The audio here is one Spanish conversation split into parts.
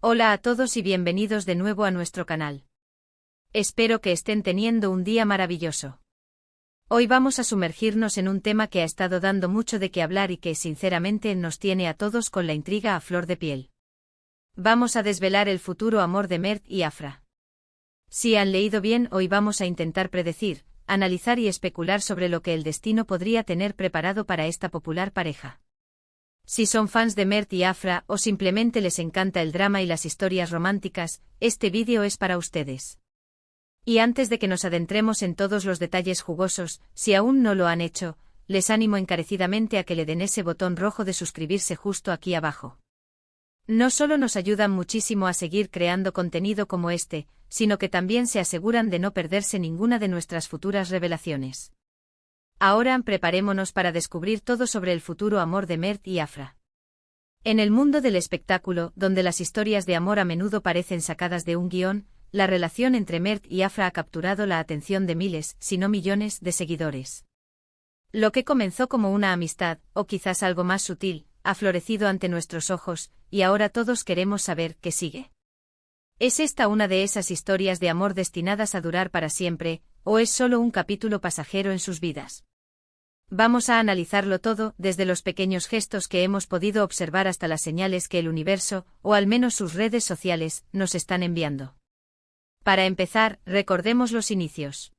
Hola a todos y bienvenidos de nuevo a nuestro canal. Espero que estén teniendo un día maravilloso. Hoy vamos a sumergirnos en un tema que ha estado dando mucho de qué hablar y que sinceramente nos tiene a todos con la intriga a flor de piel. Vamos a desvelar el futuro amor de Mert y Afra. Si han leído bien, hoy vamos a intentar predecir, analizar y especular sobre lo que el destino podría tener preparado para esta popular pareja. Si son fans de Mert y Afra o simplemente les encanta el drama y las historias románticas, este vídeo es para ustedes. Y antes de que nos adentremos en todos los detalles jugosos, si aún no lo han hecho, les animo encarecidamente a que le den ese botón rojo de suscribirse justo aquí abajo. No solo nos ayudan muchísimo a seguir creando contenido como este, sino que también se aseguran de no perderse ninguna de nuestras futuras revelaciones. Ahora preparémonos para descubrir todo sobre el futuro amor de Mert y Afra. En el mundo del espectáculo, donde las historias de amor a menudo parecen sacadas de un guión, la relación entre Mert y Afra ha capturado la atención de miles, si no millones, de seguidores. Lo que comenzó como una amistad, o quizás algo más sutil, ha florecido ante nuestros ojos, y ahora todos queremos saber qué sigue. ¿Es esta una de esas historias de amor destinadas a durar para siempre, o es solo un capítulo pasajero en sus vidas? Vamos a analizarlo todo, desde los pequeños gestos que hemos podido observar hasta las señales que el universo, o al menos sus redes sociales, nos están enviando. Para empezar, recordemos los inicios.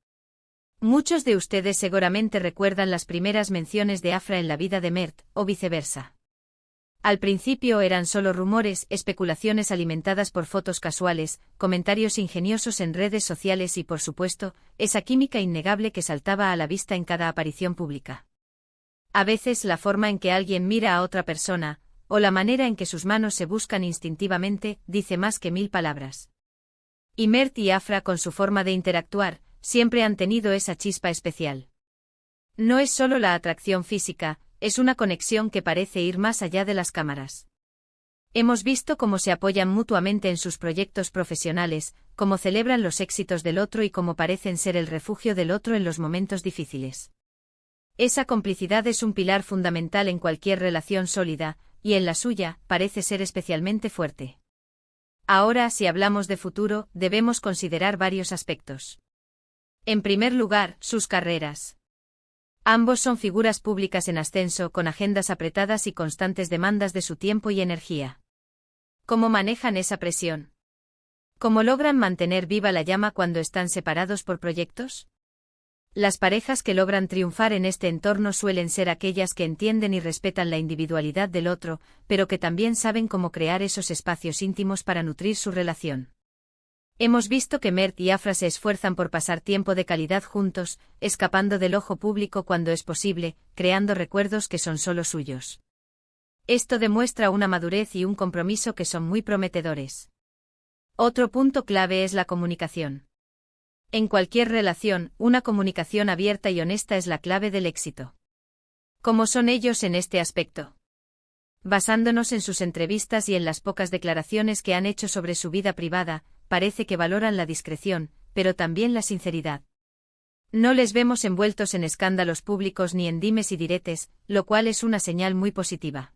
Muchos de ustedes seguramente recuerdan las primeras menciones de Afra en la vida de Mert, o viceversa. Al principio eran solo rumores, especulaciones alimentadas por fotos casuales, comentarios ingeniosos en redes sociales y, por supuesto, esa química innegable que saltaba a la vista en cada aparición pública. A veces la forma en que alguien mira a otra persona, o la manera en que sus manos se buscan instintivamente, dice más que 1000 palabras. Y Mert y Afra, con su forma de interactuar, siempre han tenido esa chispa especial. No es solo la atracción física, es una conexión que parece ir más allá de las cámaras. Hemos visto cómo se apoyan mutuamente en sus proyectos profesionales, cómo celebran los éxitos del otro y cómo parecen ser el refugio del otro en los momentos difíciles. Esa complicidad es un pilar fundamental en cualquier relación sólida, y en la suya, parece ser especialmente fuerte. Ahora, si hablamos de futuro, debemos considerar varios aspectos. En primer lugar, sus carreras. Ambos son figuras públicas en ascenso, con agendas apretadas y constantes demandas de su tiempo y energía. ¿Cómo manejan esa presión? ¿Cómo logran mantener viva la llama cuando están separados por proyectos? Las parejas que logran triunfar en este entorno suelen ser aquellas que entienden y respetan la individualidad del otro, pero que también saben cómo crear esos espacios íntimos para nutrir su relación. Hemos visto que Mert y Afra se esfuerzan por pasar tiempo de calidad juntos, escapando del ojo público cuando es posible, creando recuerdos que son solo suyos. Esto demuestra una madurez y un compromiso que son muy prometedores. Otro punto clave es la comunicación. En cualquier relación, una comunicación abierta y honesta es la clave del éxito. ¿Cómo son ellos en este aspecto? Basándonos en sus entrevistas y en las pocas declaraciones que han hecho sobre su vida privada, parece que valoran la discreción, pero también la sinceridad. No les vemos envueltos en escándalos públicos ni en dimes y diretes, lo cual es una señal muy positiva.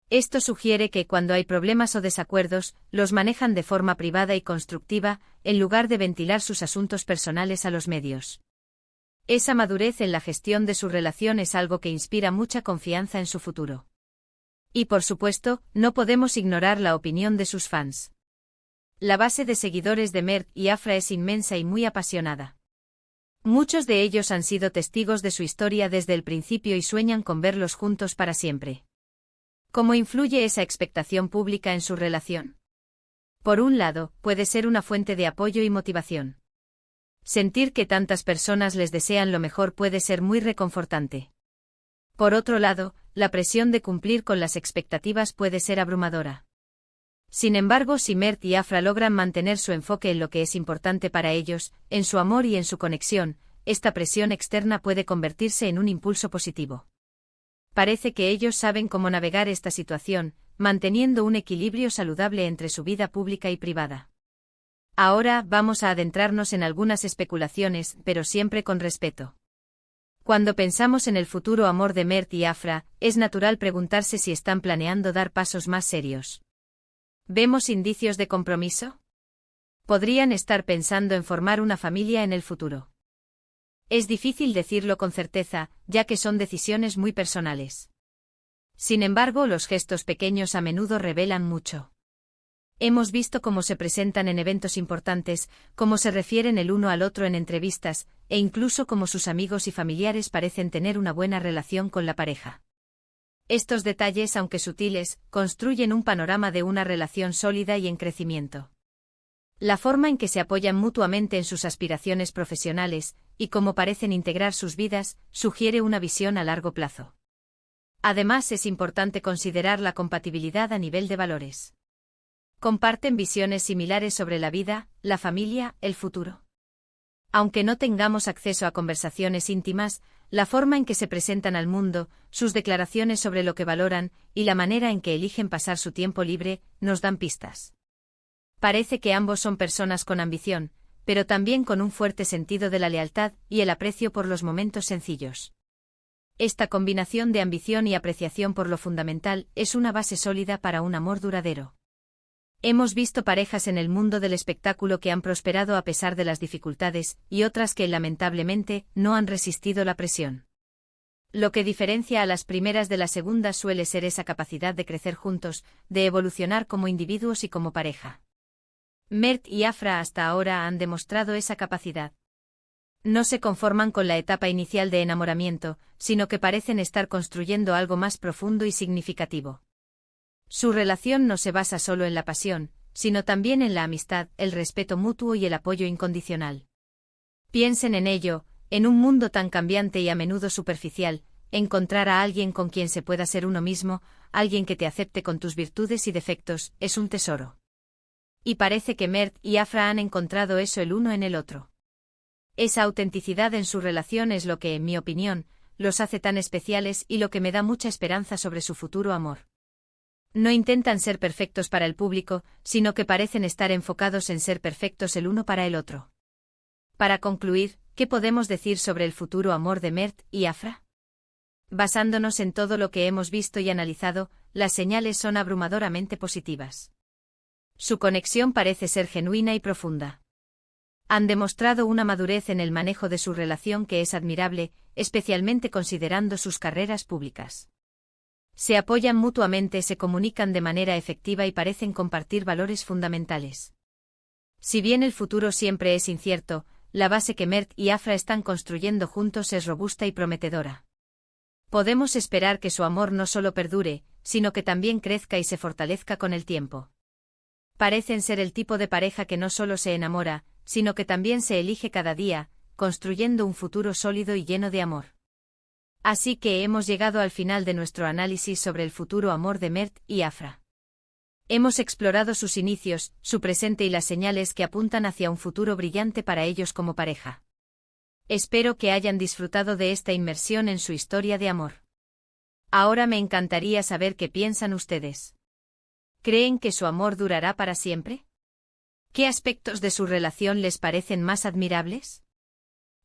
Esto sugiere que cuando hay problemas o desacuerdos, los manejan de forma privada y constructiva, en lugar de ventilar sus asuntos personales a los medios. Esa madurez en la gestión de su relación es algo que inspira mucha confianza en su futuro. Y por supuesto, no podemos ignorar la opinión de sus fans. La base de seguidores de Mert y Afra es inmensa y muy apasionada. Muchos de ellos han sido testigos de su historia desde el principio y sueñan con verlos juntos para siempre. ¿Cómo influye esa expectación pública en su relación? Por un lado, puede ser una fuente de apoyo y motivación. Sentir que tantas personas les desean lo mejor puede ser muy reconfortante. Por otro lado, la presión de cumplir con las expectativas puede ser abrumadora. Sin embargo, si Mert y Afra logran mantener su enfoque en lo que es importante para ellos, en su amor y en su conexión, esta presión externa puede convertirse en un impulso positivo. Parece que ellos saben cómo navegar esta situación, manteniendo un equilibrio saludable entre su vida pública y privada. Ahora vamos a adentrarnos en algunas especulaciones, pero siempre con respeto. Cuando pensamos en el futuro amor de Mert y Afra, es natural preguntarse si están planeando dar pasos más serios. ¿Vemos indicios de compromiso? Podrían estar pensando en formar una familia en el futuro. Es difícil decirlo con certeza, ya que son decisiones muy personales. Sin embargo, los gestos pequeños a menudo revelan mucho. Hemos visto cómo se presentan en eventos importantes, cómo se refieren el uno al otro en entrevistas, e incluso cómo sus amigos y familiares parecen tener una buena relación con la pareja. Estos detalles, aunque sutiles, construyen un panorama de una relación sólida y en crecimiento. La forma en que se apoyan mutuamente en sus aspiraciones profesionales, y cómo parecen integrar sus vidas, sugiere una visión a largo plazo. Además, es importante considerar la compatibilidad a nivel de valores. ¿Comparten visiones similares sobre la vida, la familia, el futuro? Aunque no tengamos acceso a conversaciones íntimas, la forma en que se presentan al mundo, sus declaraciones sobre lo que valoran, y la manera en que eligen pasar su tiempo libre, nos dan pistas. Parece que ambos son personas con ambición, pero también con un fuerte sentido de la lealtad y el aprecio por los momentos sencillos. Esta combinación de ambición y apreciación por lo fundamental es una base sólida para un amor duradero. Hemos visto parejas en el mundo del espectáculo que han prosperado a pesar de las dificultades, y otras que, lamentablemente, no han resistido la presión. Lo que diferencia a las primeras de las segundas suele ser esa capacidad de crecer juntos, de evolucionar como individuos y como pareja. Mert y Afra hasta ahora han demostrado esa capacidad. No se conforman con la etapa inicial de enamoramiento, sino que parecen estar construyendo algo más profundo y significativo. Su relación no se basa solo en la pasión, sino también en la amistad, el respeto mutuo y el apoyo incondicional. Piensen en ello, en un mundo tan cambiante y a menudo superficial, encontrar a alguien con quien se pueda ser uno mismo, alguien que te acepte con tus virtudes y defectos, es un tesoro. Y parece que Mert y Afra han encontrado eso el uno en el otro. Esa autenticidad en su relación es lo que, en mi opinión, los hace tan especiales y lo que me da mucha esperanza sobre su futuro amor. No intentan ser perfectos para el público, sino que parecen estar enfocados en ser perfectos el uno para el otro. Para concluir, ¿qué podemos decir sobre el futuro amor de Mert y Afra? Basándonos en todo lo que hemos visto y analizado, las señales son abrumadoramente positivas. Su conexión parece ser genuina y profunda. Han demostrado una madurez en el manejo de su relación que es admirable, especialmente considerando sus carreras públicas. Se apoyan mutuamente, se comunican de manera efectiva y parecen compartir valores fundamentales. Si bien el futuro siempre es incierto, la base que Mert y Afra están construyendo juntos es robusta y prometedora. Podemos esperar que su amor no solo perdure, sino que también crezca y se fortalezca con el tiempo. Parecen ser el tipo de pareja que no solo se enamora, sino que también se elige cada día, construyendo un futuro sólido y lleno de amor. Así que hemos llegado al final de nuestro análisis sobre el futuro amor de Mert y Afra. Hemos explorado sus inicios, su presente y las señales que apuntan hacia un futuro brillante para ellos como pareja. Espero que hayan disfrutado de esta inmersión en su historia de amor. Ahora me encantaría saber qué piensan ustedes. ¿Creen que su amor durará para siempre? ¿Qué aspectos de su relación les parecen más admirables?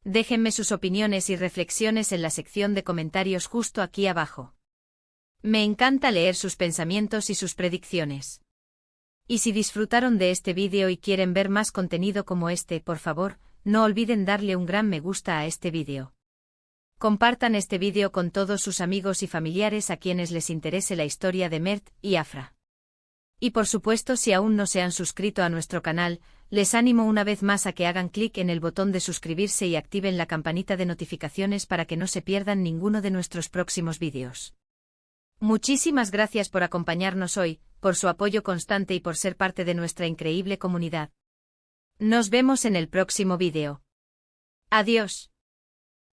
Déjenme sus opiniones y reflexiones en la sección de comentarios justo aquí abajo. Me encanta leer sus pensamientos y sus predicciones. Y si disfrutaron de este vídeo y quieren ver más contenido como este, por favor, no olviden darle un gran me gusta a este vídeo. Compartan este vídeo con todos sus amigos y familiares a quienes les interese la historia de Mert y Afra. Y por supuesto, si aún no se han suscrito a nuestro canal, les animo una vez más a que hagan clic en el botón de suscribirse y activen la campanita de notificaciones para que no se pierdan ninguno de nuestros próximos vídeos. Muchísimas gracias por acompañarnos hoy, por su apoyo constante y por ser parte de nuestra increíble comunidad. Nos vemos en el próximo vídeo. Adiós.